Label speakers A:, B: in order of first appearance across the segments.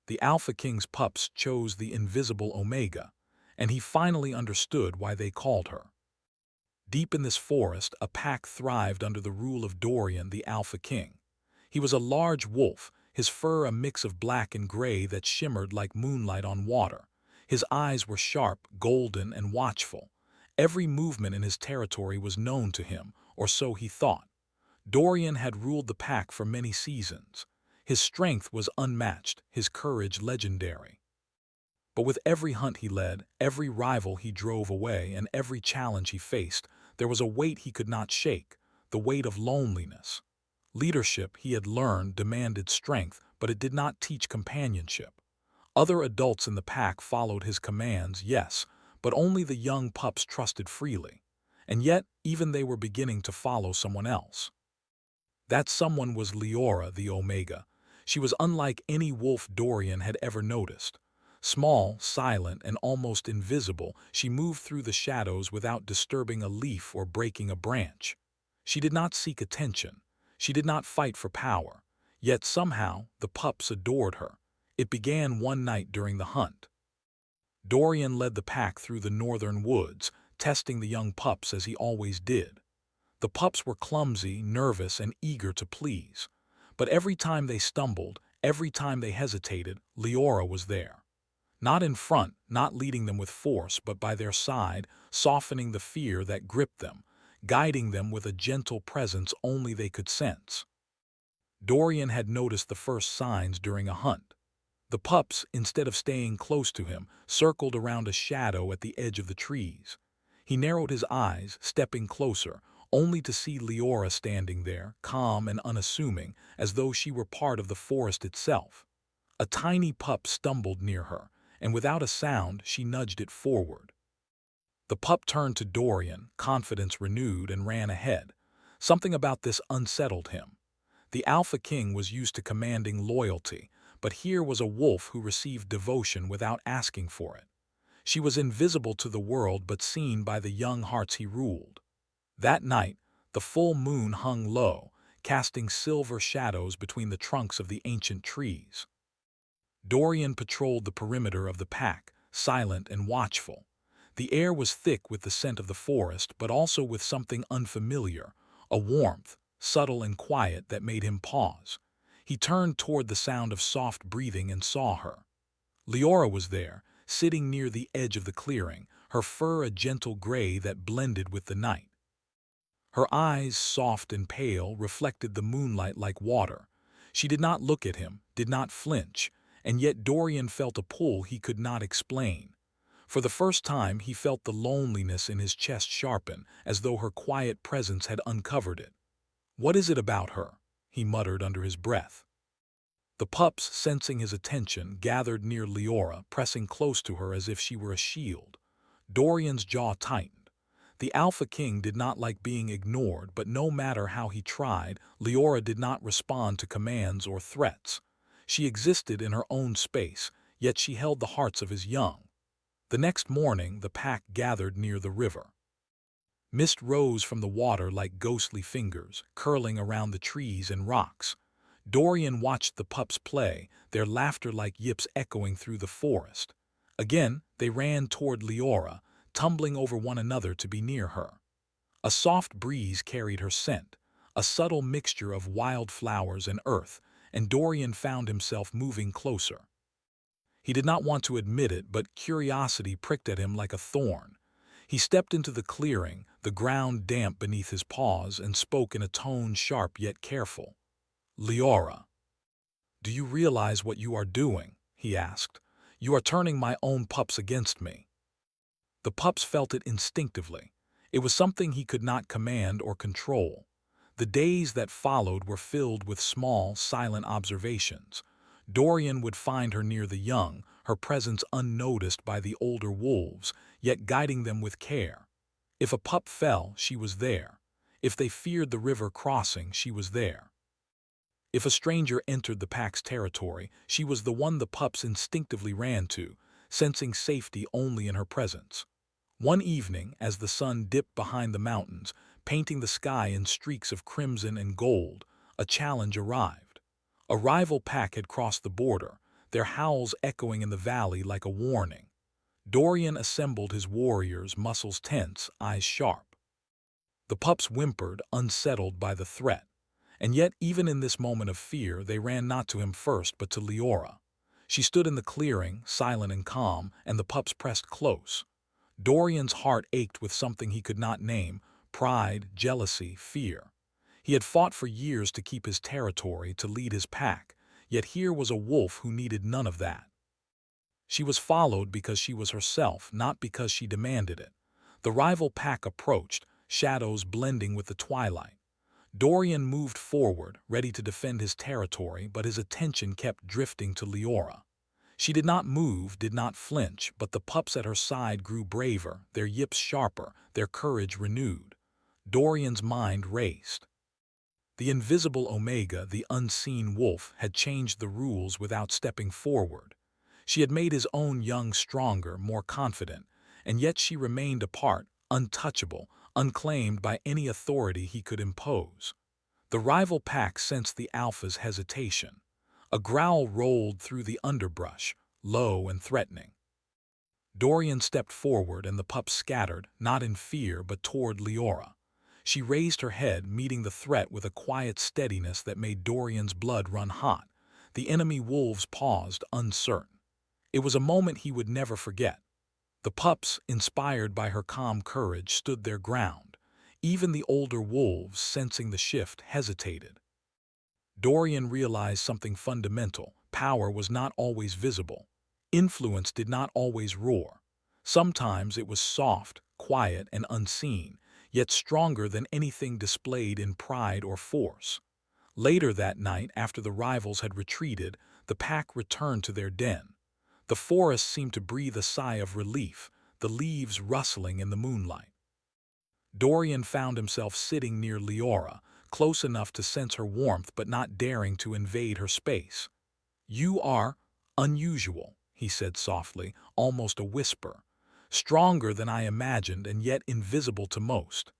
A: The Alpha King's pups chose the invisible Omega, and he finally understood why they called her. Deep in this forest, a pack thrived under the rule of Dorian, the Alpha King. He was a large wolf, his fur a mix of black and gray that shimmered like moonlight on water. His eyes were sharp, golden, and watchful. Every movement in his territory was known to him, or so he thought. Dorian had ruled the pack for many seasons. His strength was unmatched, his courage legendary. But with every hunt he led, every rival he drove away, and every challenge he faced, there was a weight he could not shake, the weight of loneliness. Leadership, he had learned, demanded strength, but it did not teach companionship. Other adults in the pack followed his commands, yes, but only the young pups trusted freely. And yet, even they were beginning to follow someone else. That someone was Leora, the Omega. She was unlike any wolf Dorian had ever noticed. Small, silent, and almost invisible, she moved through the shadows without disturbing a leaf or breaking a branch. She did not seek attention. She did not fight for power. Yet somehow, the pups adored her. It began one night during the hunt. Dorian led the pack through the northern woods, testing the young pups as he always did. The pups were clumsy, nervous, and eager to please. But every time they stumbled, every time they hesitated, Leora was there. Not in front, not leading them with force, but by their side, softening the fear that gripped them, guiding them with a gentle presence only they could sense. Dorian had noticed the first signs during a hunt. The pups, instead of staying close to him, circled around a shadow at the edge of the trees. He narrowed his eyes, stepping closer, only to see Leora standing there, calm and unassuming, as though she were part of the forest itself. A tiny pup stumbled near her, and without a sound she nudged it forward. The pup turned to Dorian, confidence renewed, and ran ahead. Something about this unsettled him. The Alpha King was used to commanding loyalty, but here was a wolf who received devotion without asking for it. She was invisible to the world but seen by the young hearts he ruled. That night, the full moon hung low, casting silver shadows between the trunks of the ancient trees. Dorian patrolled the perimeter of the pack, silent and watchful. The air was thick with the scent of the forest, but also with something unfamiliar, a warmth, subtle and quiet, that made him pause. He turned toward the sound of soft breathing and saw her. Leora was there, sitting near the edge of the clearing, her fur a gentle gray that blended with the night. Her eyes, soft and pale, reflected the moonlight like water. She did not look at him, did not flinch, and yet Dorian felt a pull he could not explain. For the first time he felt the loneliness in his chest sharpen, as though her quiet presence had uncovered it. "What is it about her?" he muttered under his breath. The pups, sensing his attention, gathered near Leora, pressing close to her as if she were a shield. Dorian's jaw tightened. The Alpha King did not like being ignored, but no matter how he tried, Leora did not respond to commands or threats. She existed in her own space, yet she held the hearts of his young. The next morning, the pack gathered near the river. Mist rose from the water like ghostly fingers, curling around the trees and rocks. Dorian watched the pups play, their laughter like yips echoing through the forest. Again, they ran toward Leora, tumbling over one another to be near her. A soft breeze carried her scent, a subtle mixture of wild flowers and earth, and Dorian found himself moving closer. He did not want to admit it, but curiosity pricked at him like a thorn. He stepped into the clearing, the ground damp beneath his paws, and spoke in a tone sharp yet careful. "Leora, do you realize what you are doing?" he asked. "You are turning my own pups against me." The pups felt it instinctively. It was something he could not command or control. The days that followed were filled with small, silent observations. Dorian would find her near the young, her presence unnoticed by the older wolves, yet guiding them with care. If a pup fell, she was there. If they feared the river crossing, she was there. If a stranger entered the pack's territory, she was the one the pups instinctively ran to, sensing safety only in her presence. One evening, as the sun dipped behind the mountains, painting the sky in streaks of crimson and gold, a challenge arrived. A rival pack had crossed the border, their howls echoing in the valley like a warning. Dorian assembled his warriors, muscles tense, eyes sharp. The pups whimpered, unsettled by the threat. And yet, even in this moment of fear, they ran not to him first, but to Leora. She stood in the clearing, silent and calm, and the pups pressed close. Dorian's heart ached with something he could not name: pride, jealousy, fear. He had fought for years to keep his territory, to lead his pack, yet here was a wolf who needed none of that. She was followed because she was herself, not because she demanded it. The rival pack approached, shadows blending with the twilight. Dorian moved forward, ready to defend his territory, but his attention kept drifting to Leora. She did not move, did not flinch, but the pups at her side grew braver, their yips sharper, their courage renewed. Dorian's mind raced. The invisible Omega, the unseen wolf, had changed the rules without stepping forward. She had made his own young stronger, more confident, and yet she remained apart, untouchable, unclaimed by any authority he could impose. The rival pack sensed the alpha's hesitation. A growl rolled through the underbrush, low and threatening. Dorian stepped forward and the pups scattered, not in fear but toward Leora. She raised her head, meeting the threat with a quiet steadiness that made Dorian's blood run hot. The enemy wolves paused, uncertain. It was a moment he would never forget. The pups, inspired by her calm courage, stood their ground. Even the older wolves, sensing the shift, hesitated. Dorian realized something fundamental: power was not always visible. Influence did not always roar. Sometimes it was soft, quiet, and unseen, yet stronger than anything displayed in pride or force. Later that night, after the rivals had retreated, the pack returned to their den. The forest seemed to breathe a sigh of relief, the leaves rustling in the moonlight. Dorian found himself sitting near Leora, close enough to sense her warmth but not daring to invade her space. "You are unusual," he said softly, almost a whisper. "Stronger than I imagined and yet invisible to most."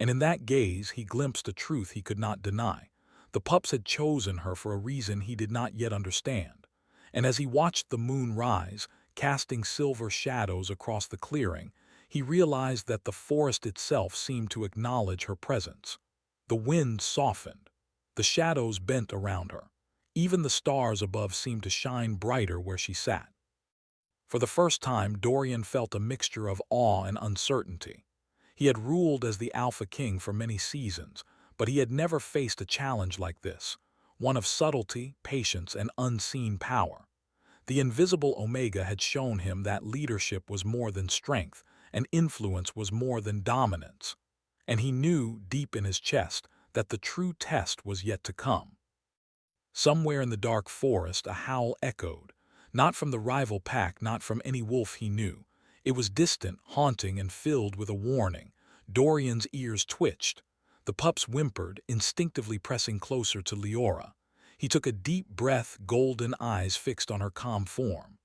A: And in that gaze he glimpsed a truth he could not deny. The pups had chosen her for a reason he did not yet understand. And as he watched the moon rise, casting silver shadows across the clearing, he realized that the forest itself seemed to acknowledge her presence. The wind softened. The shadows bent around her. Even the stars above seemed to shine brighter where she sat. For the first time, Dorian felt a mixture of awe and uncertainty. He had ruled as the Alpha King for many seasons, but he had never faced a challenge like this, one of subtlety, patience, and unseen power. The invisible Omega had shown him that leadership was more than strength, and influence was more than dominance. And he knew, deep in his chest, that the true test was yet to come. Somewhere in the dark forest, a howl echoed, not from the rival pack, not from any wolf he knew. It was distant, haunting, and filled with a warning. Dorian's ears twitched. The pups whimpered, instinctively pressing closer to Leora. He took a deep breath, golden eyes fixed on her calm form.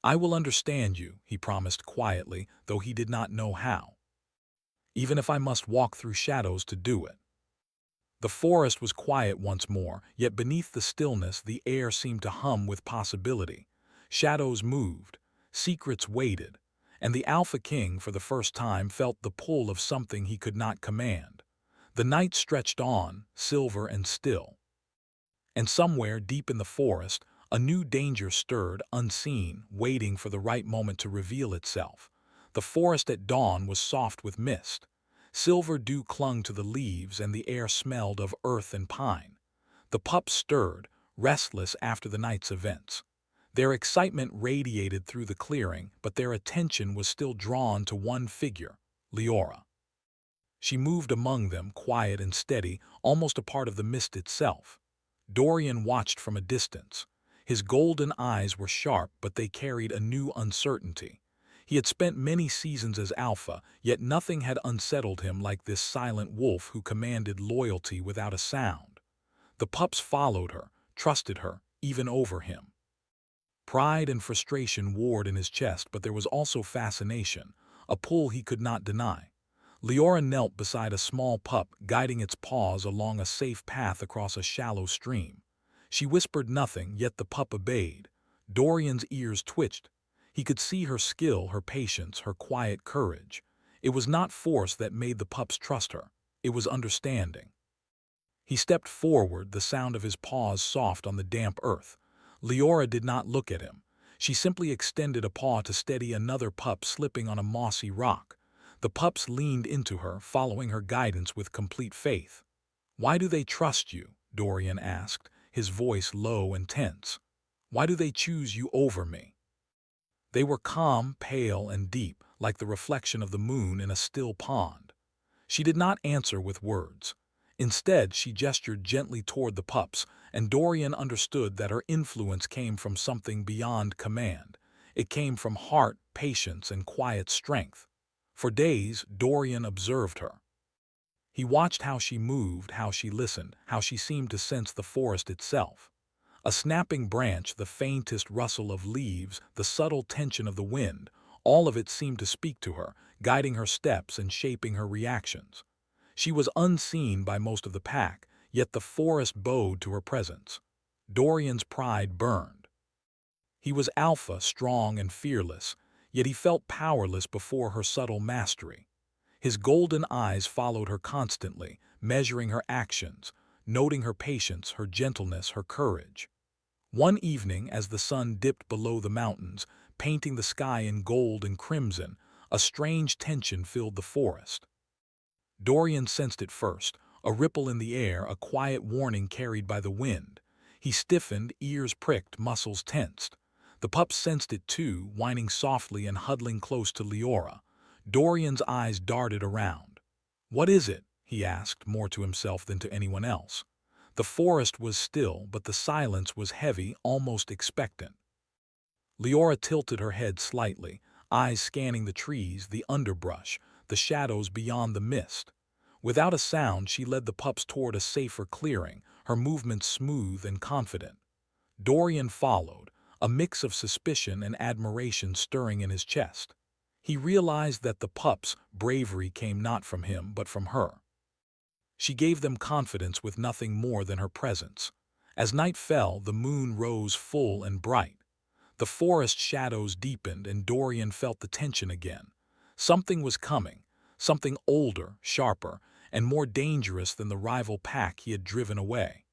A: "I will understand you," he promised quietly, though he did not know how. "Even if I must walk through shadows to do it." The forest was quiet once more, yet beneath the stillness the air seemed to hum with possibility. Shadows moved, secrets waited, and the Alpha King, for the first time, felt the pull of something he could not command. The night stretched on, silver and still. And somewhere deep in the forest, a new danger stirred, unseen, waiting for the right moment to reveal itself. The forest at dawn was soft with mist. Silver dew clung to the leaves and the air smelled of earth and pine. The pups stirred, restless after the night's events. Their excitement radiated through the clearing, but their attention was still drawn to one figure, Leora. She moved among them, quiet and steady, almost a part of the mist itself. Dorian watched from a distance. His golden eyes were sharp, but they carried a new uncertainty. He had spent many seasons as Alpha, yet nothing had unsettled him like this silent wolf who commanded loyalty without a sound. The pups followed her, trusted her, even over him. Pride and frustration warred in his chest, but there was also fascination, a pull he could not deny. Leora knelt beside a small pup, guiding its paws along a safe path across a shallow stream. She whispered nothing, yet the pup obeyed. Dorian's ears twitched. He could see her skill, her patience, her quiet courage. It was not force that made the pups trust her. It was understanding. He stepped forward, the sound of his paws soft on the damp earth. Leora did not look at him. She simply extended a paw to steady another pup slipping on a mossy rock. The pups leaned into her, following her guidance with complete faith. "Why do they trust you?" Dorian asked, his voice low and tense. "Why do they choose you over me?" They were calm, pale, and deep, like the reflection of the moon in a still pond. She did not answer with words. Instead, she gestured gently toward the pups, and Dorian understood that her influence came from something beyond command. It came from heart, patience, and quiet strength. For days, Dorian observed her. He watched how she moved, how she listened, how she seemed to sense the forest itself. A snapping branch, the faintest rustle of leaves, the subtle tension of the wind, all of it seemed to speak to her, guiding her steps and shaping her reactions. She was unseen by most of the pack, yet the forest bowed to her presence. Dorian's pride burned. He was alpha, strong and fearless, yet he felt powerless before her subtle mastery. His golden eyes followed her constantly, measuring her actions, noting her patience, her gentleness, her courage. One evening, as the sun dipped below the mountains, painting the sky in gold and crimson, a strange tension filled the forest. Dorian sensed it first, a ripple in the air, a quiet warning carried by the wind. He stiffened, ears pricked, muscles tensed. The pup sensed it too, whining softly and huddling close to Leora. Dorian's eyes darted around. "What is it?" he asked, more to himself than to anyone else. The forest was still, but the silence was heavy, almost expectant. Leora tilted her head slightly, eyes scanning the trees, the underbrush, the shadows beyond the mist. Without a sound, she led the pups toward a safer clearing, her movements smooth and confident. Dorian followed, a mix of suspicion and admiration stirring in his chest. He realized that the pups' bravery came not from him, but from her. She gave them confidence with nothing more than her presence. As night fell, the moon rose full and bright. The forest shadows deepened, and Dorian felt the tension again. Something was coming, something older, sharper, and more dangerous than the rival pack he had driven away.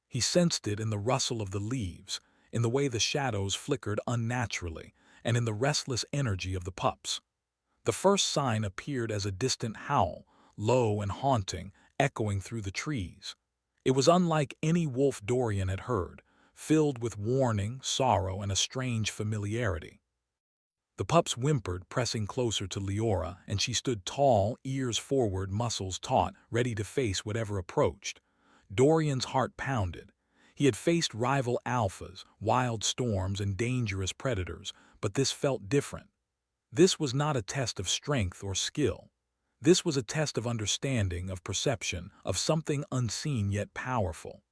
A: He sensed it in the rustle of the leaves, in the way the shadows flickered unnaturally, and in the restless energy of the pups. The first sign appeared as a distant howl, low and haunting, echoing through the trees. It was unlike any wolf Dorian had heard, filled with warning, sorrow, and a strange familiarity. The pups whimpered, pressing closer to Leora, and she stood tall, ears forward, muscles taut, ready to face whatever approached. Dorian's heart pounded. He had faced rival alphas, wild storms, and dangerous predators, but this felt different. This was not a test of strength or skill. This was a test of understanding, of perception, of something unseen yet powerful.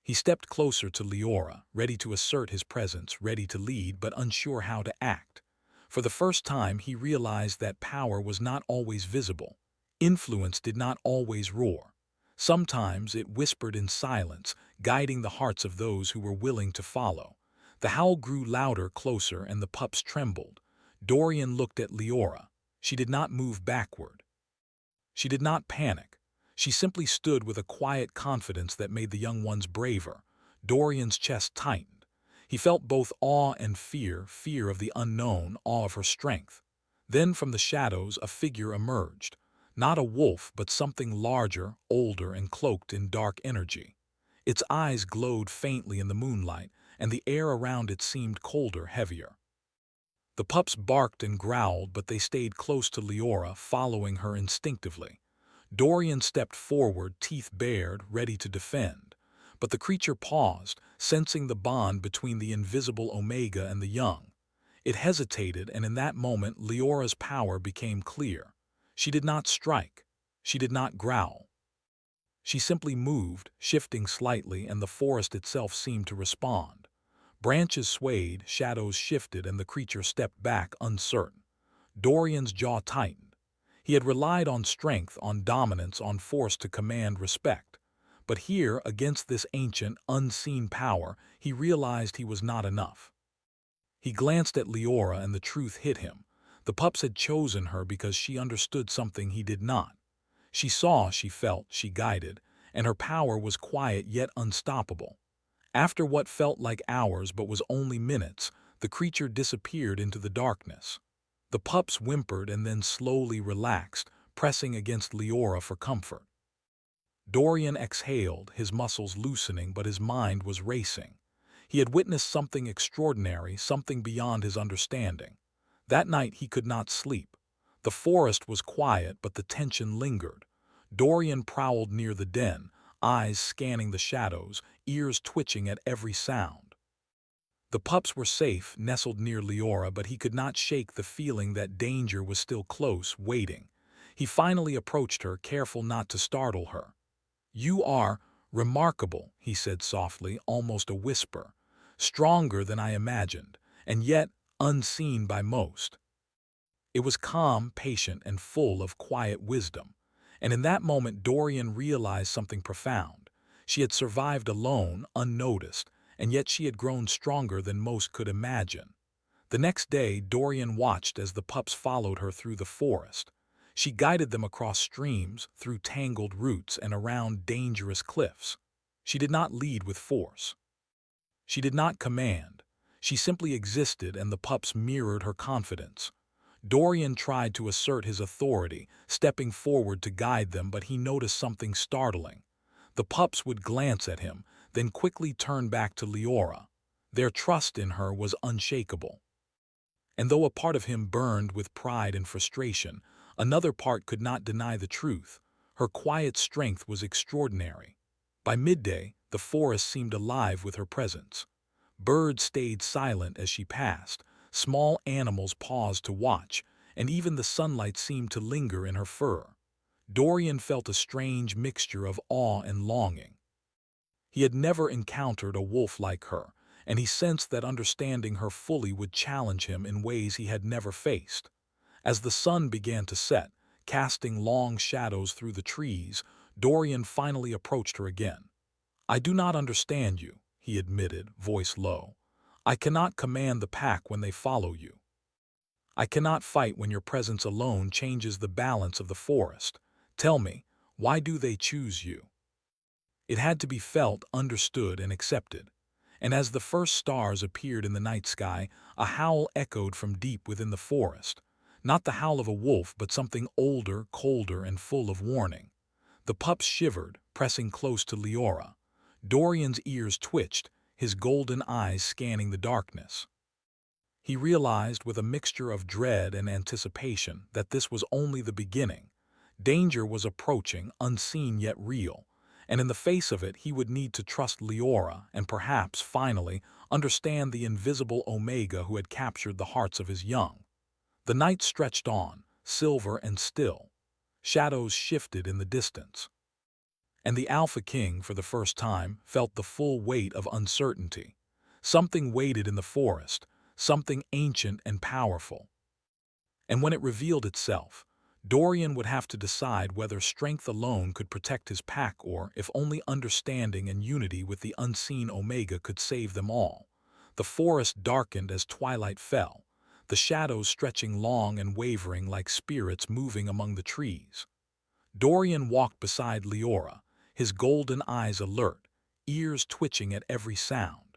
A: He stepped closer to Leora, ready to assert his presence, ready to lead, but unsure how to act. For the first time, he realized that power was not always visible. Influence did not always roar. Sometimes it whispered in silence, guiding the hearts of those who were willing to follow. The howl grew louder, closer, and the pups trembled. Dorian looked at Leora. She did not move backward. She did not panic. She simply stood with a quiet confidence that made the young ones braver. Dorian's chest tightened. He felt both awe and fear, fear of the unknown, awe of her strength. Then from the shadows a figure emerged. Not a wolf, but something larger, older, and cloaked in dark energy. Its eyes glowed faintly in the moonlight, and the air around it seemed colder, heavier. The pups barked and growled, but they stayed close to Leora, following her instinctively. Dorian stepped forward, teeth bared, ready to defend. But the creature paused, sensing the bond between the invisible Omega and the young. It hesitated, and in that moment Leora's power became clear. She did not strike. She did not growl. She simply moved, shifting slightly, and the forest itself seemed to respond. Branches swayed, shadows shifted, and the creature stepped back, uncertain. Dorian's jaw tightened. He had relied on strength, on dominance, on force to command respect. But here, against this ancient, unseen power, he realized he was not enough. He glanced at Leora and the truth hit him. The pups had chosen her because she understood something he did not. She saw, she felt, she guided, and her power was quiet yet unstoppable. After what felt like hours but was only minutes, the creature disappeared into the darkness. The pups whimpered and then slowly relaxed, pressing against Leora for comfort. Dorian exhaled, his muscles loosening, but his mind was racing. He had witnessed something extraordinary, something beyond his understanding. That night he could not sleep. The forest was quiet, but the tension lingered. Dorian prowled near the den, eyes scanning the shadows, ears twitching at every sound. The pups were safe, nestled near Leora, but he could not shake the feeling that danger was still close, waiting. He finally approached her, careful not to startle her. "You are remarkable," he said softly, almost a whisper. "Stronger than I imagined, and yet unseen by most." It was calm, patient, and full of quiet wisdom. And in that moment Dorian realized something profound. She had survived alone, unnoticed, and yet she had grown stronger than most could imagine. The next day Dorian watched as the pups followed her through the forest. She guided them across streams, through tangled roots, and around dangerous cliffs. She did not lead with force. She did not command. She simply existed, and the pups mirrored her confidence. Dorian tried to assert his authority, stepping forward to guide them, but he noticed something startling. The pups would glance at him, then quickly turn back to Leora. Their trust in her was unshakable. And though a part of him burned with pride and frustration, another part could not deny the truth. Her quiet strength was extraordinary. By midday, the forest seemed alive with her presence. Birds stayed silent as she passed, small animals paused to watch, and even the sunlight seemed to linger in her fur. Dorian felt a strange mixture of awe and longing. He had never encountered a wolf like her, and he sensed that understanding her fully would challenge him in ways he had never faced. As the sun began to set, casting long shadows through the trees, Dorian finally approached her again. "I do not understand you," he admitted, voice low. "I cannot command the pack when they follow you. I cannot fight when your presence alone changes the balance of the forest. Tell me, why do they choose you?" It had to be felt, understood, and accepted. And as the first stars appeared in the night sky, a howl echoed from deep within the forest. Not the howl of a wolf, but something older, colder, and full of warning. The pups shivered, pressing close to Leora. Dorian's ears twitched, his golden eyes scanning the darkness. He realized with a mixture of dread and anticipation that this was only the beginning. Danger was approaching, unseen yet real, and in the face of it he would need to trust Leora and perhaps, finally, understand the invisible Omega who had captured the hearts of his young. The night stretched on, silver and still. Shadows shifted in the distance. And the Alpha King, for the first time, felt the full weight of uncertainty. Something waited in the forest, something ancient and powerful. And when it revealed itself, Dorian would have to decide whether strength alone could protect his pack or, if only understanding and unity with the unseen Omega could save them all. The forest darkened as twilight fell, the shadows stretching long and wavering like spirits moving among the trees. Dorian walked beside Leora, his golden eyes alert, ears twitching at every sound.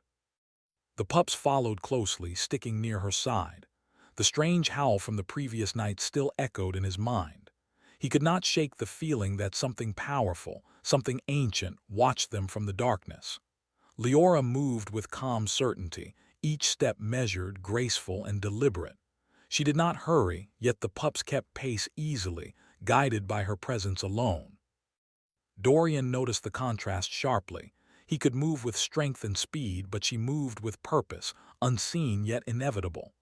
A: The pups followed closely, sticking near her side. The strange howl from the previous night still echoed in his mind. He could not shake the feeling that something powerful, something ancient, watched them from the darkness. Leora moved with calm certainty, each step measured, graceful, and deliberate. She did not hurry, yet the pups kept pace easily, guided by her presence alone. Dorian noticed the contrast sharply. He could move with strength and speed, but she moved with purpose, unseen yet inevitable.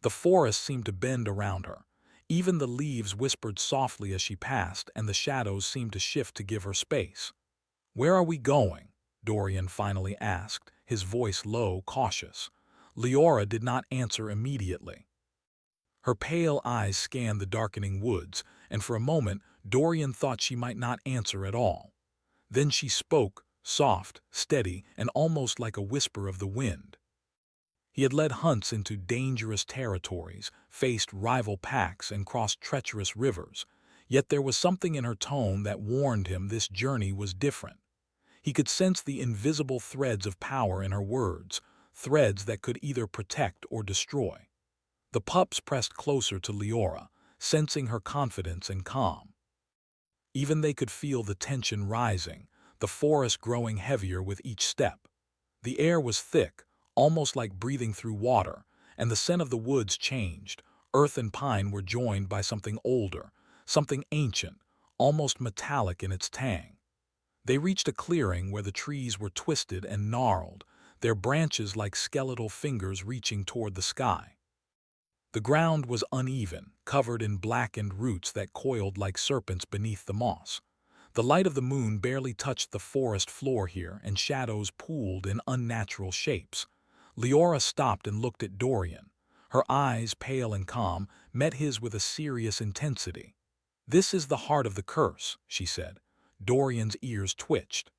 A: The forest seemed to bend around her. Even the leaves whispered softly as she passed, and the shadows seemed to shift to give her space. "Where are we going?" Dorian finally asked, his voice low, cautious. Leora did not answer immediately. Her pale eyes scanned the darkening woods, and for a moment Dorian thought she might not answer at all. Then she spoke, soft, steady, and almost like a whisper of the wind. He had led hunts into dangerous territories, faced rival packs, and crossed treacherous rivers, yet there was something in her tone that warned him this journey was different. He could sense the invisible threads of power in her words, threads that could either protect or destroy. The pups pressed closer to Leora, sensing her confidence and calm. Even they could feel the tension rising, the forest growing heavier with each step. The air was thick, almost like breathing through water, and the scent of the woods changed. Earth and pine were joined by something older, something ancient, almost metallic in its tang. They reached a clearing where the trees were twisted and gnarled, their branches like skeletal fingers reaching toward the sky. The ground was uneven, covered in blackened roots that coiled like serpents beneath the moss. The light of the moon barely touched the forest floor here, and shadows pooled in unnatural shapes. Leora stopped and looked at Dorian. Her eyes, pale and calm, met his with a serious intensity. "This is the heart of the curse," she said. Dorian's ears twitched.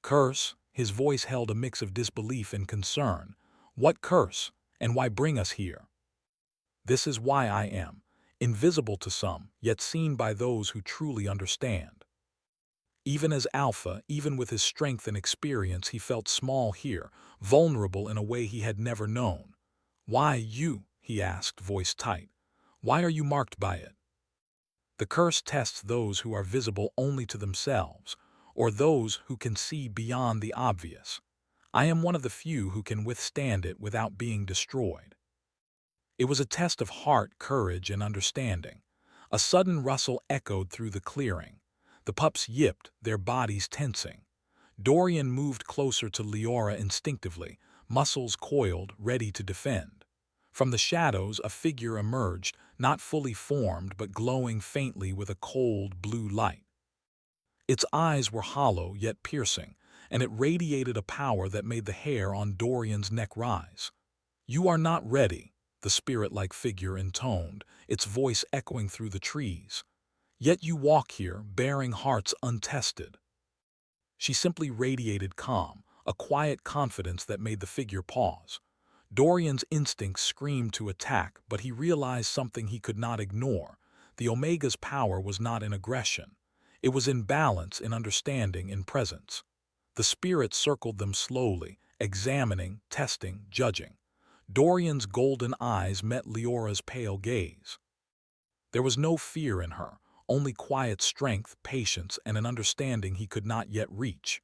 A: "Curse?" His voice held a mix of disbelief and concern. "What curse? And why bring us here?" "This is why I am, invisible to some, yet seen by those who truly understand." Even as Alpha, even with his strength and experience, he felt small here, vulnerable in a way he had never known. "Why you?" he asked, voice tight. "Why are you marked by it?" "The curse tests those who are visible only to themselves, or those who can see beyond the obvious. I am one of the few who can withstand it without being destroyed." It was a test of heart, courage, and understanding. A sudden rustle echoed through the clearing. The pups yipped, their bodies tensing. Dorian moved closer to Leora instinctively, muscles coiled, ready to defend. From the shadows, a figure emerged, not fully formed but glowing faintly with a cold, blue light. Its eyes were hollow yet piercing, and it radiated a power that made the hair on Dorian's neck rise. "You are not ready," the spirit-like figure intoned, its voice echoing through the trees. "Yet you walk here, bearing hearts untested." She simply radiated calm, a quiet confidence that made the figure pause. Dorian's instincts screamed to attack, but he realized something he could not ignore. The Omega's power was not in aggression. It was in balance, in understanding, in presence. The spirit circled them slowly, examining, testing, judging. Dorian's golden eyes met Leora's pale gaze. There was no fear in her, only quiet strength, patience, and an understanding he could not yet reach.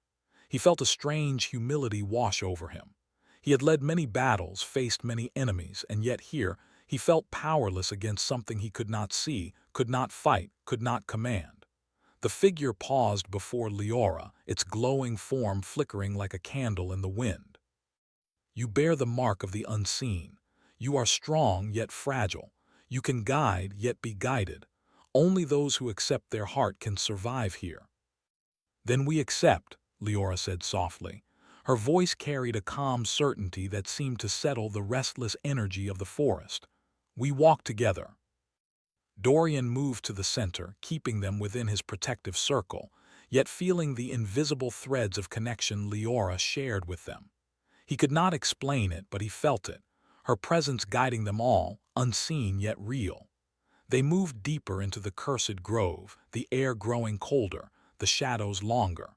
A: He felt a strange humility wash over him. He had led many battles, faced many enemies, and yet here he felt powerless against something he could not see, could not fight, could not command. The figure paused before Leora, its glowing form flickering like a candle in the wind. "You bear the mark of the unseen. You are strong yet fragile. You can guide yet be guided. Only those who accept their heart can survive here." "Then we accept," Leora said softly. Her voice carried a calm certainty that seemed to settle the restless energy of the forest. "We walk together." Dorian moved to the center, keeping them within his protective circle, yet feeling the invisible threads of connection Leora shared with them. He could not explain it, but he felt it, her presence guiding them all, unseen yet real. They moved deeper into the cursed grove, the air growing colder, the shadows longer.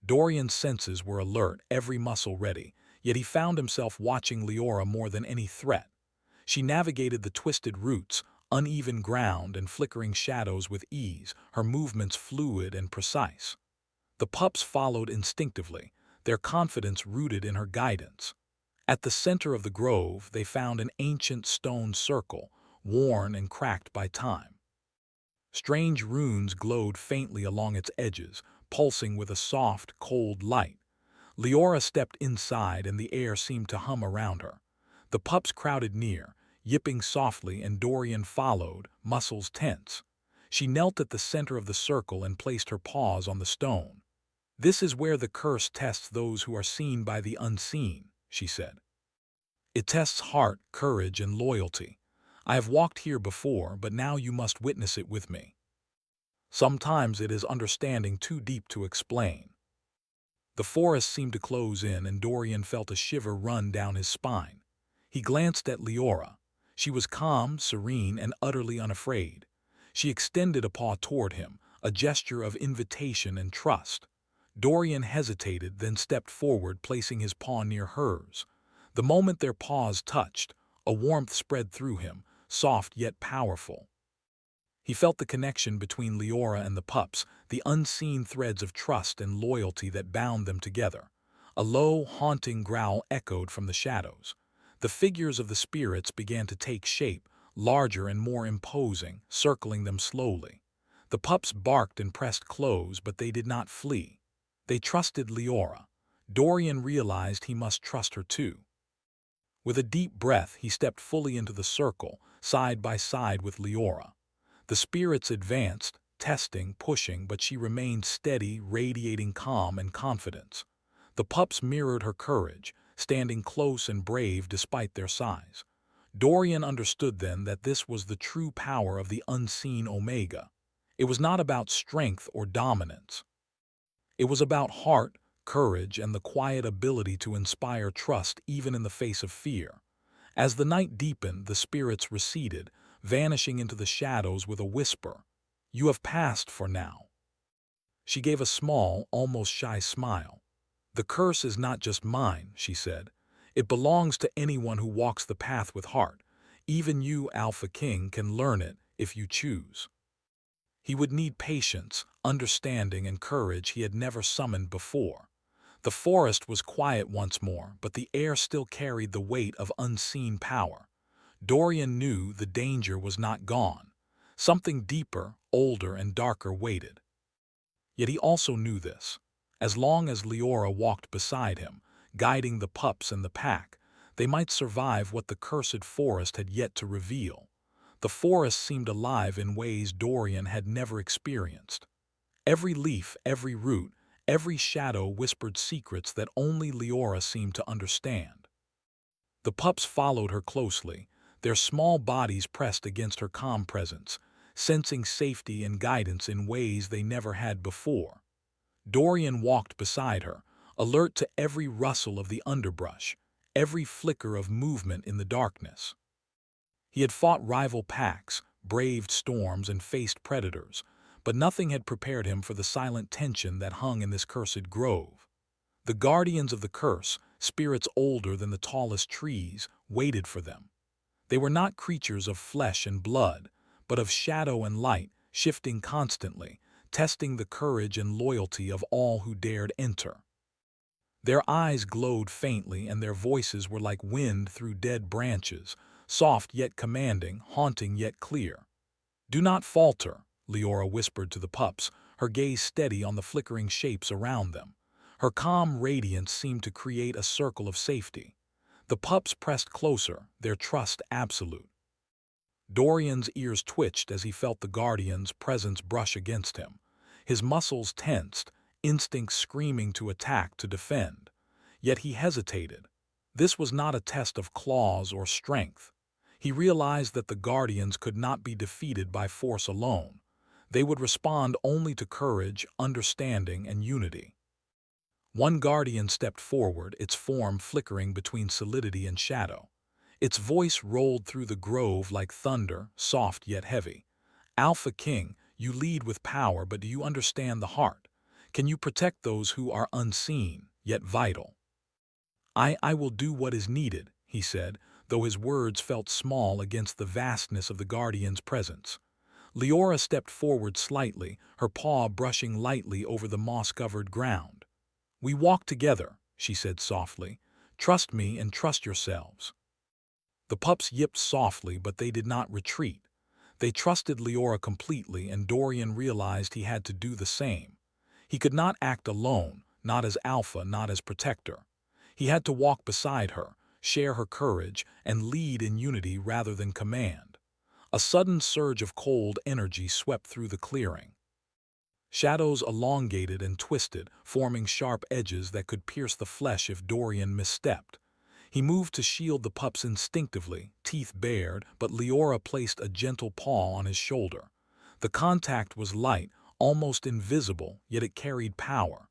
A: Dorian's senses were alert, every muscle ready, yet he found himself watching Leora more than any threat. She navigated the twisted roots, uneven ground, and flickering shadows with ease, her movements fluid and precise. The pups followed instinctively, their confidence rooted in her guidance. At the center of the grove, they found an ancient stone circle, worn and cracked by time. Strange runes glowed faintly along its edges, pulsing with a soft, cold light. Leora stepped inside, and the air seemed to hum around her. The pups crowded near, yipping softly, and Dorian followed, muscles tense. She knelt at the center of the circle and placed her paws on the stone. "This is where the curse tests those who are seen by the unseen," she said. "It tests heart, courage, and loyalty. I have walked here before, but now you must witness it with me." Sometimes it is understanding too deep to explain. The forest seemed to close in, and Dorian felt a shiver run down his spine. He glanced at Leora. She was calm, serene, and utterly unafraid. She extended a paw toward him, a gesture of invitation and trust. Dorian hesitated, then stepped forward, placing his paw near hers. The moment their paws touched, a warmth spread through him, soft yet powerful. He felt the connection between Leora and the pups, the unseen threads of trust and loyalty that bound them together. A low, haunting growl echoed from the shadows. The figures of the spirits began to take shape, larger and more imposing, circling them slowly. The pups barked and pressed close, but they did not flee. They trusted Leora. Dorian realized he must trust her too. With a deep breath, he stepped fully into the circle, side by side with Leora. The spirits advanced, testing, pushing, but she remained steady, radiating calm and confidence. The pups mirrored her courage, standing close and brave despite their size. Dorian understood then that this was the true power of the unseen Omega. It was not about strength or dominance. It was about heart, courage, and the quiet ability to inspire trust even in the face of fear. As the night deepened, the spirits receded, vanishing into the shadows with a whisper. "You have passed for now." She gave a small, almost shy smile. "The curse is not just mine," she said. "It belongs to anyone who walks the path with heart. Even you, Alpha King, can learn it if you choose." He would need patience, understanding, and courage he had never summoned before. The forest was quiet once more, but the air still carried the weight of unseen power. Dorian knew the danger was not gone. Something deeper, older, and darker waited. Yet he also knew this. As long as Leora walked beside him, guiding the pups and the pack, they might survive what the cursed forest had yet to reveal. The forest seemed alive in ways Dorian had never experienced. Every leaf, every root, every shadow whispered secrets that only Leora seemed to understand. The pups followed her closely, their small bodies pressed against her calm presence, sensing safety and guidance in ways they never had before. Dorian walked beside her, alert to every rustle of the underbrush, every flicker of movement in the darkness. He had fought rival packs, braved storms, and faced predators, but nothing had prepared him for the silent tension that hung in this cursed grove. The guardians of the curse, spirits older than the tallest trees, waited for them. They were not creatures of flesh and blood, but of shadow and light, shifting constantly, testing the courage and loyalty of all who dared enter. Their eyes glowed faintly, and their voices were like wind through dead branches, soft yet commanding, haunting yet clear. "Do not falter," Leora whispered to the pups, her gaze steady on the flickering shapes around them. Her calm radiance seemed to create a circle of safety. The pups pressed closer, their trust absolute. Dorian's ears twitched as he felt the guardian's presence brush against him. His muscles tensed, instincts screaming to attack, to defend. Yet he hesitated. This was not a test of claws or strength. He realized that the guardians could not be defeated by force alone. They would respond only to courage, understanding, and unity. One guardian stepped forward, its form flickering between solidity and shadow. Its voice rolled through the grove like thunder, soft yet heavy. "Alpha King, you lead with power, but do you understand the heart? Can you protect those who are unseen, yet vital?" I will do what is needed," he said, though his words felt small against the vastness of the guardian's presence. Leora stepped forward slightly, her paw brushing lightly over the moss-covered ground. "We walk together," she said softly. "Trust me and trust yourselves." The pups yipped softly, but they did not retreat. They trusted Leora completely, and Dorian realized he had to do the same. He could not act alone, not as alpha, not as protector. He had to walk beside her, share her courage, and lead in unity rather than command. A sudden surge of cold energy swept through the clearing. Shadows elongated and twisted, forming sharp edges that could pierce the flesh if Dorian misstepped. He moved to shield the pups instinctively, teeth bared, but Leora placed a gentle paw on his shoulder. The contact was light, almost invisible, yet it carried power.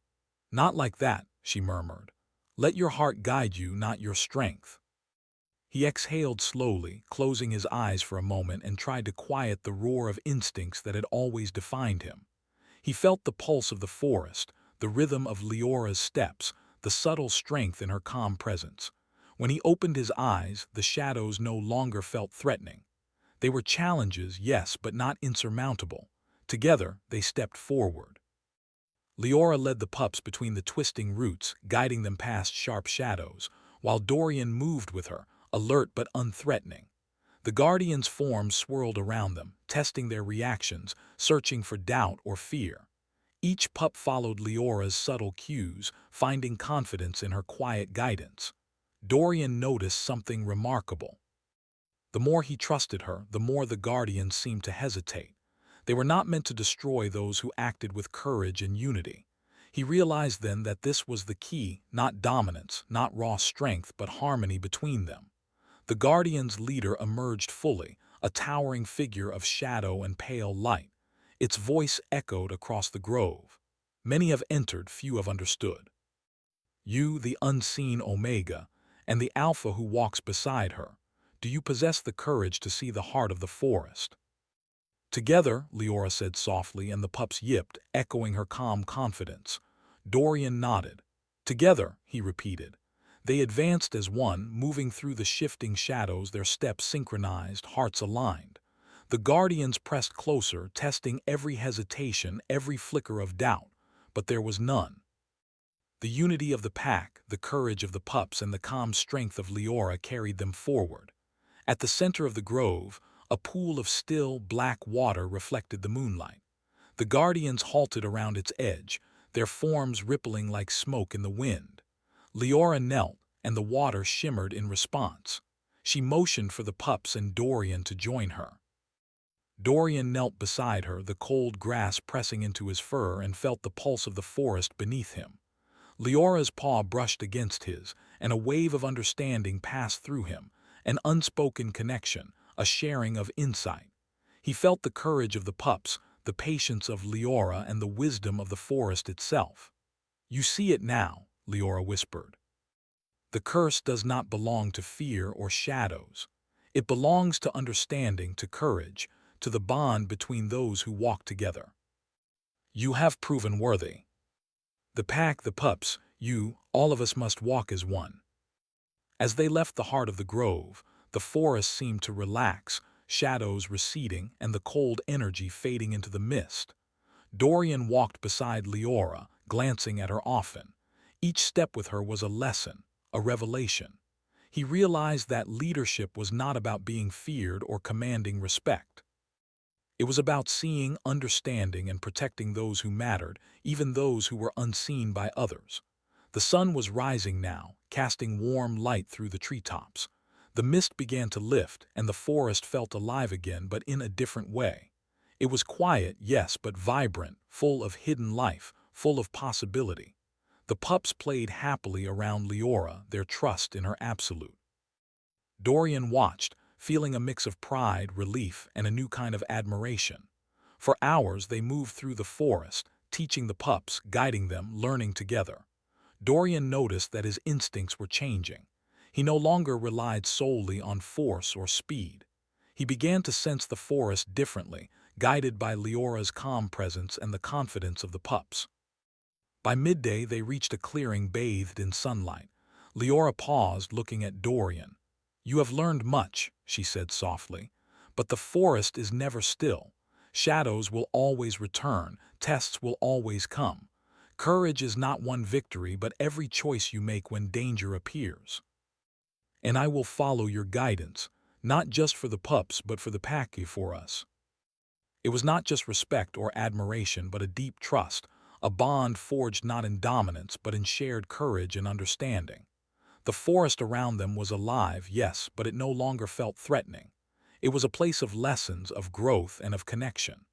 A: "Not like that," she murmured. "Let your heart guide you, not your strength." He exhaled slowly, closing his eyes for a moment and tried to quiet the roar of instincts that had always defined him. He felt the pulse of the forest, the rhythm of Leora's steps, the subtle strength in her calm presence. When he opened his eyes, the shadows no longer felt threatening. They were challenges, yes, but not insurmountable. Together, they stepped forward. Leora led the pups between the twisting roots, guiding them past sharp shadows, while Dorian moved with her, alert but unthreatening. The guardian's form swirled around them, testing their reactions, searching for doubt or fear. Each pup followed Leora's subtle cues, finding confidence in her quiet guidance. Dorian noticed something remarkable. The more he trusted her, the more the guardians seemed to hesitate. They were not meant to destroy those who acted with courage and unity. He realized then that this was the key, not dominance, not raw strength, but harmony between them. The Guardian's leader emerged fully, a towering figure of shadow and pale light. Its voice echoed across the grove. "Many have entered, few have understood. You, the unseen Omega, and the Alpha who walks beside her, do you possess the courage to see the heart of the forest?" "Together," Leora said softly, and the pups yipped, echoing her calm confidence. Dorian nodded. "Together," he repeated. They advanced as one, moving through the shifting shadows, their steps synchronized, hearts aligned. The guardians pressed closer, testing every hesitation, every flicker of doubt, but there was none. The unity of the pack, the courage of the pups, and the calm strength of Leora carried them forward. At the center of the grove, a pool of still, black water reflected the moonlight. The guardians halted around its edge, their forms rippling like smoke in the wind. Leora knelt, and the water shimmered in response. She motioned for the pups and Dorian to join her. Dorian knelt beside her, the cold grass pressing into his fur, and felt the pulse of the forest beneath him. Leora's paw brushed against his, and a wave of understanding passed through him, an unspoken connection, a sharing of insight. He felt the courage of the pups, the patience of Leora, and the wisdom of the forest itself. "You see it now," Leora whispered. "The curse does not belong to fear or shadows. It belongs to understanding, to courage, to the bond between those who walk together. You have proven worthy. The pack, the pups, you, all of us must walk as one." As they left the heart of the grove, the forest seemed to relax, shadows receding and the cold energy fading into the mist. Dorian walked beside Leora, glancing at her often. Each step with her was a lesson, a revelation. He realized that leadership was not about being feared or commanding respect. It was about seeing, understanding, and protecting those who mattered, even those who were unseen by others. The sun was rising now, casting warm light through the treetops. The mist began to lift, and the forest felt alive again, but in a different way. It was quiet, yes, but vibrant, full of hidden life, full of possibility. The pups played happily around Leora, their trust in her absolute. Dorian watched, feeling a mix of pride, relief, and a new kind of admiration. For hours they moved through the forest, teaching the pups, guiding them, learning together. Dorian noticed that his instincts were changing. He no longer relied solely on force or speed. He began to sense the forest differently, guided by Leora's calm presence and the confidence of the pups. By midday they reached a clearing bathed in sunlight. Leora paused, looking at Dorian. "You have learned much," she said softly, "but the forest is never still. Shadows will always return, tests will always come. Courage is not one victory, but every choice you make when danger appears. And I will follow your guidance, not just for the pups, but for the pack, for us." It was not just respect or admiration, but a deep trust, a bond forged not in dominance, but in shared courage and understanding. The forest around them was alive, yes, but it no longer felt threatening. It was a place of lessons, of growth, and of connection.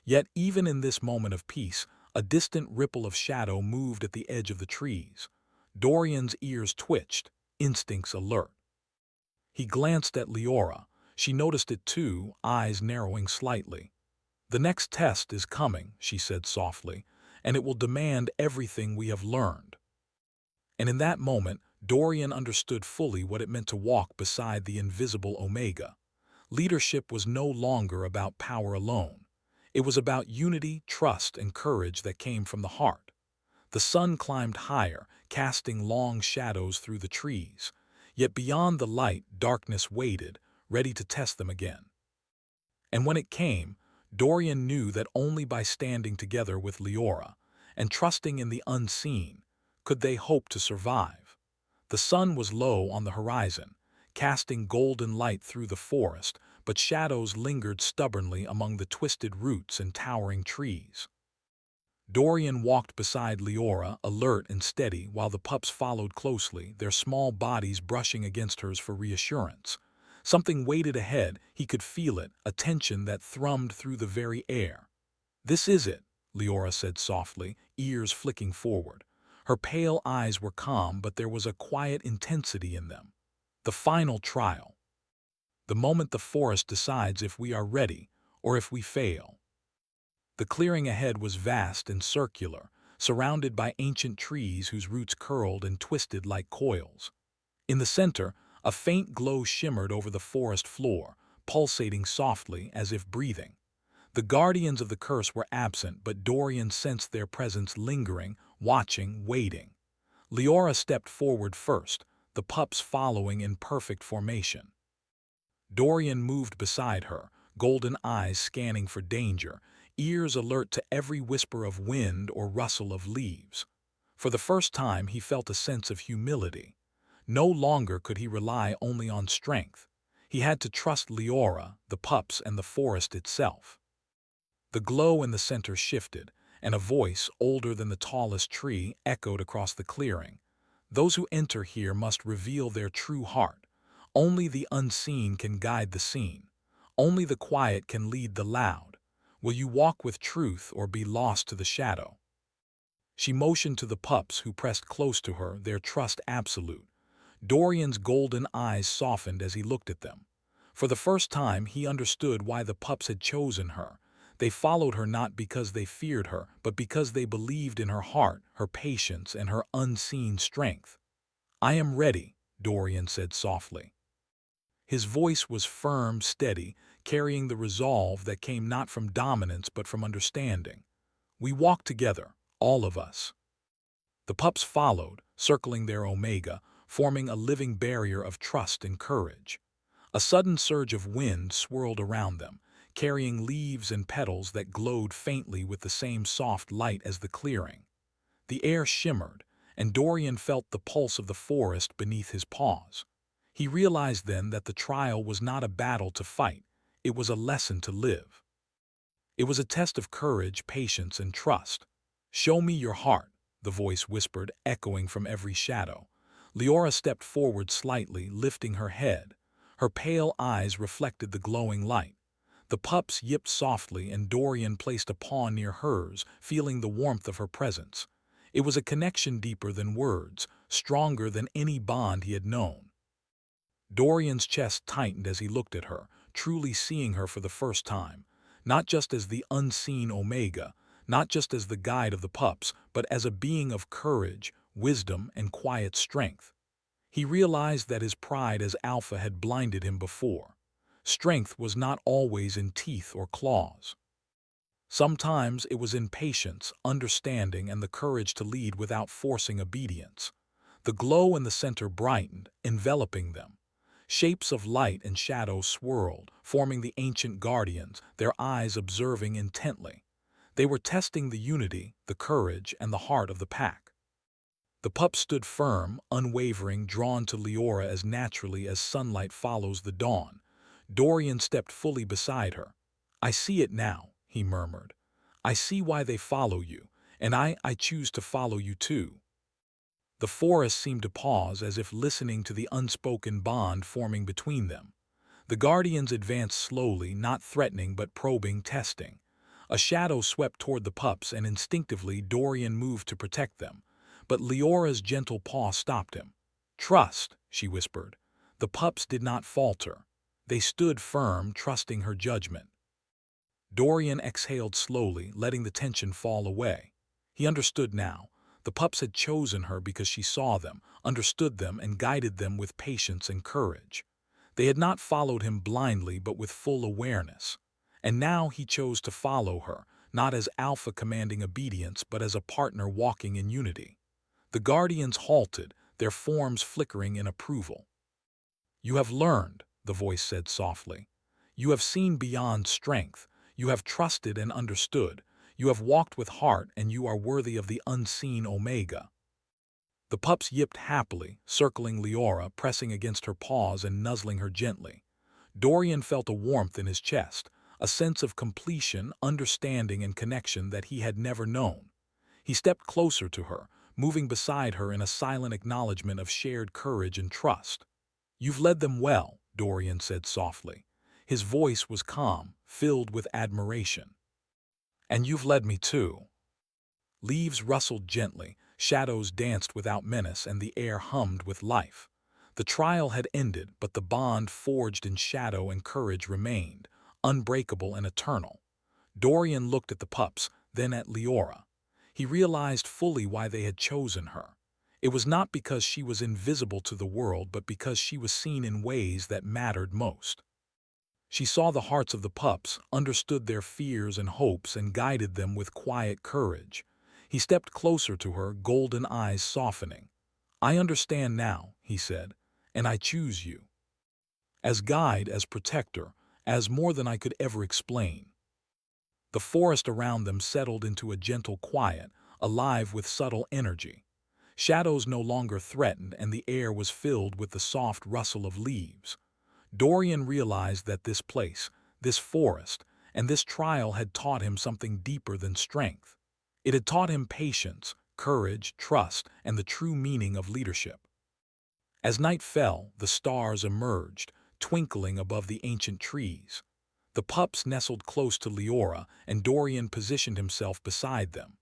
A: Yet, even in this moment of peace, a distant ripple of shadow moved at the edge of the trees. Dorian's ears twitched, instincts alert. He glanced at Leora. She noticed it too, eyes narrowing slightly. "The next test is coming," she said softly, "and it will demand everything we have learned." And in that moment, Dorian understood fully what it meant to walk beside the invisible Omega. Leadership was no longer about power alone. It was about unity, trust, and courage that came from the heart. The sun climbed higher, casting long shadows through the trees. Yet beyond the light, darkness waited, ready to test them again. And when it came, Dorian knew that only by standing together with Leora and trusting in the unseen could they hope to survive. The sun was low on the horizon, casting golden light through the forest, but shadows lingered stubbornly among the twisted roots and towering trees. Dorian walked beside Leora, alert and steady, while the pups followed closely, their small bodies brushing against hers for reassurance. Something waited ahead, he could feel it, a tension that thrummed through the very air. "This is it," Leora said softly, ears flicking forward. Her pale eyes were calm, but there was a quiet intensity in them. "The final trial. The moment the forest decides if we are ready or if we fail." The clearing ahead was vast and circular, surrounded by ancient trees whose roots curled and twisted like coils. In the center, a faint glow shimmered over the forest floor, pulsating softly as if breathing. The guardians of the curse were absent, but Dorian sensed their presence lingering, watching, waiting. Leora stepped forward first, the pups following in perfect formation. Dorian moved beside her, golden eyes scanning for danger, ears alert to every whisper of wind or rustle of leaves. For the first time he felt a sense of humility. No longer could he rely only on strength. He had to trust Leora, the pups, and the forest itself. The glow in the center shifted, and a voice, older than the tallest tree, echoed across the clearing. "Those who enter here must reveal their true heart. Only the unseen can guide the seen. Only the quiet can lead the loud. Will you walk with truth or be lost to the shadow?" She motioned to the pups, who pressed close to her, their trust absolute. Dorian's golden eyes softened as he looked at them. For the first time, he understood why the pups had chosen her. They followed her not because they feared her, but because they believed in her heart, her patience, and her unseen strength. "I am ready," Dorian said softly. His voice was firm, steady, carrying the resolve that came not from dominance but from understanding. "We walk together, all of us." The pups followed, circling their Omega, forming a living barrier of trust and courage. A sudden surge of wind swirled around them, carrying leaves and petals that glowed faintly with the same soft light as the clearing. The air shimmered, and Dorian felt the pulse of the forest beneath his paws. He realized then that the trial was not a battle to fight, it was a lesson to live. It was a test of courage, patience, and trust. "Show me your heart," the voice whispered, echoing from every shadow. Leora stepped forward slightly, lifting her head. Her pale eyes reflected the glowing light. The pups yipped softly, and Dorian placed a paw near hers, feeling the warmth of her presence. It was a connection deeper than words, stronger than any bond he had known. Dorian's chest tightened as he looked at her, truly seeing her for the first time, not just as the unseen Omega, not just as the guide of the pups, but as a being of courage, wisdom, and quiet strength. He realized that his pride as alpha had blinded him before. Strength was not always in teeth or claws. Sometimes it was in patience, understanding, and the courage to lead without forcing obedience. The glow in the center brightened, enveloping them. Shapes of light and shadow swirled, forming the ancient guardians, their eyes observing intently. They were testing the unity, the courage, and the heart of the pack. The pup stood firm, unwavering, drawn to Leora as naturally as sunlight follows the dawn. Dorian stepped fully beside her. "I see it now," he murmured. "I see why they follow you, and I choose to follow you too." The forest seemed to pause, as if listening to the unspoken bond forming between them. The guardians advanced slowly, not threatening but probing, testing. A shadow swept toward the pups, and instinctively Dorian moved to protect them. But Leora's gentle paw stopped him. "Trust," she whispered. The pups did not falter. They stood firm, trusting her judgment. Dorian exhaled slowly, letting the tension fall away. He understood now. The pups had chosen her because she saw them, understood them, and guided them with patience and courage. They had not followed him blindly but with full awareness. And now he chose to follow her, not as Alpha commanding obedience but as a partner walking in unity. The guardians halted, their forms flickering in approval. "You have learned," the voice said softly. "You have seen beyond strength. You have trusted and understood. You have walked with heart, and you are worthy of the unseen Omega." The pups yipped happily, circling Leora, pressing against her paws and nuzzling her gently. Dorian felt a warmth in his chest, a sense of completion, understanding, and connection that he had never known. He stepped closer to her, moving beside her in a silent acknowledgement of shared courage and trust. "You've led them well," Dorian said softly. His voice was calm, filled with admiration. "And you've led me too." Leaves rustled gently, shadows danced without menace, and the air hummed with life. The trial had ended, but the bond forged in shadow and courage remained, unbreakable and eternal. Dorian looked at the pups, then at Leora. He realized fully why they had chosen her. It was not because she was invisible to the world, but because she was seen in ways that mattered most. She saw the hearts of the pups, understood their fears and hopes, and guided them with quiet courage. He stepped closer to her, golden eyes softening. "I understand now," he said, "and I choose you. As guide, as protector, as more than I could ever explain." The forest around them settled into a gentle quiet, alive with subtle energy. Shadows no longer threatened, and the air was filled with the soft rustle of leaves. Dorian realized that this place, this forest, and this trial had taught him something deeper than strength. It had taught him patience, courage, trust, and the true meaning of leadership. As night fell, the stars emerged, twinkling above the ancient trees. The pups nestled close to Leora, and Dorian positioned himself beside them.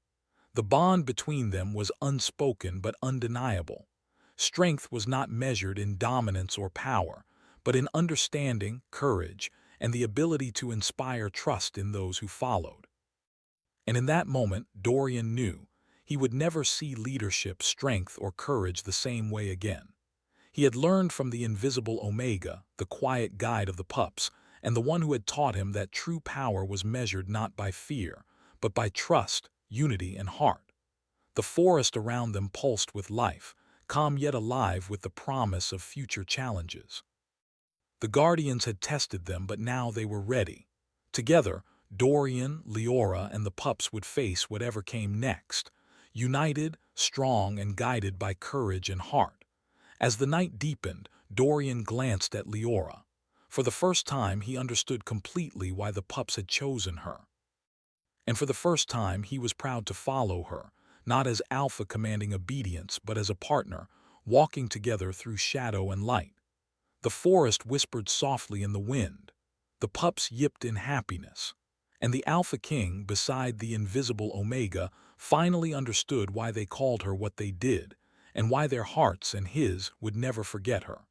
A: The bond between them was unspoken but undeniable. Strength was not measured in dominance or power, but in understanding, courage, and the ability to inspire trust in those who followed. And in that moment, Dorian knew he would never see leadership, strength, or courage the same way again. He had learned from the invisible Omega, the quiet guide of the pups, and the one who had taught him that true power was measured not by fear, but by trust, unity, and heart. The forest around them pulsed with life, calm yet alive with the promise of future challenges. The guardians had tested them, but now they were ready. Together, Dorian, Leora, and the pups would face whatever came next, united, strong, and guided by courage and heart. As the night deepened, Dorian glanced at Leora. For the first time, he understood completely why the pups had chosen her. And for the first time, he was proud to follow her, not as Alpha commanding obedience, but as a partner, walking together through shadow and light. The forest whispered softly in the wind. The pups yipped in happiness. And the Alpha King, beside the invisible Omega, finally understood why they called her what they did, and why their hearts and his would never forget her.